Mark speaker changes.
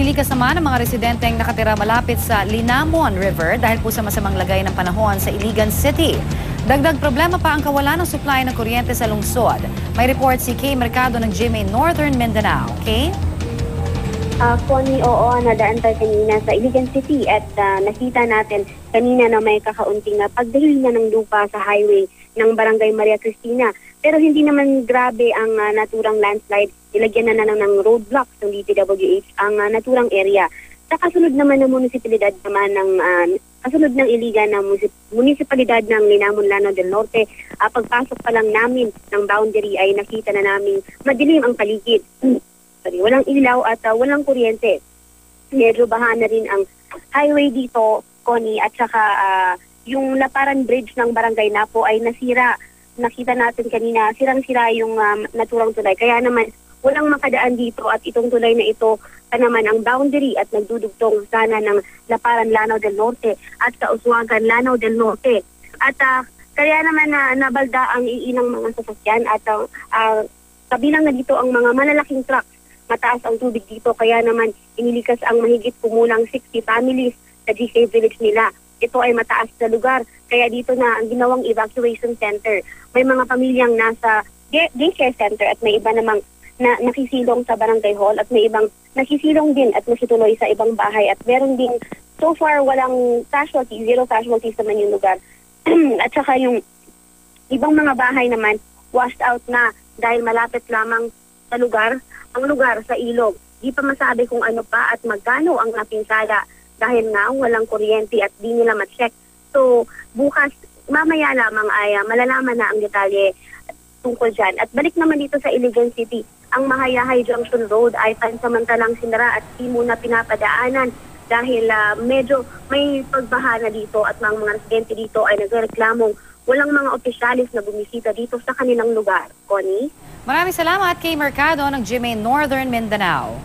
Speaker 1: Inilikas naman ang mga residenteng nakatira malapit sa Linamon River dahil po sa masamang lagay ng panahon sa Iligan City. Dagdag problema pa ang kawalan ng supply ng kuryente sa lungsod. May report si Kay Mercado ng GMA Northern Mindanao. Kay?
Speaker 2: Connie, oo, nadaan tayo kanina sa Iligan City at nakita natin kanina na may kakaunting pagdahil na ng lupa sa highway ng Barangay Maria Cristina. Pero hindi naman grabe ang naturang landslide. Nilagyan na ng roadblocks ng DPWH ang naturang area. Sa kasunod naman ng munisipalidad naman ng kasunod ng Iligan ng munisipalidad ng Linamon, Lanao del Norte, pagpasok pa lang namin ng boundary ay nakita na namin madilim ang paligid. Walang ilaw at walang kuryente. Medyo baha na rin ang highway dito, Connie, at saka yung Laparan Bridge ng Barangay Napo ay nasira. Nakita natin kanina, sirang-sira yung naturang tulay. Kaya naman, walang makadaan dito at itong tulay na ito pa naman ang boundary at nagdudugtong sana ng Laparan, Lanao del Norte at Kauswagan, Lanao del Norte. At kaya naman nabalda ang iinang mga sasakyan at kabilang na dito ang mga malalaking trucks. Mataas ang tubig dito kaya naman inilikas ang mahigit kumulang 60 families sa GK Village nila. Ito ay mataas na lugar kaya dito na ang ginawang evacuation center. May mga pamilyang nasa daycare center at may iba namang nakisilong sa barangay hall at may ibang nakisilong din at nakituloy sa ibang bahay at meron ding so far walang casualty, zero casualties naman yung lugar. At saka yung ibang mga bahay naman washed out na dahil malapit lamang sa lugar, ang lugar sa ilog. Di pa masabi kung ano pa at magkano ang napinsala dahil nga walang kuryente at di nila ma-check. So bukas, mamaya lamang ay malalaman na ang detalye tungkol dyan. At balik naman dito sa Iligan City, ang Mahayahay Junction Road ay pansamantalang sinara at di muna pinapadaanan dahil medyo may pagbaha na dito at mga residente dito ay nagreklamong walang mga opisyalis na bumisita dito sa kanilang lugar. Connie?
Speaker 1: Maraming salamat kay Mercado ng GMA Northern Mindanao.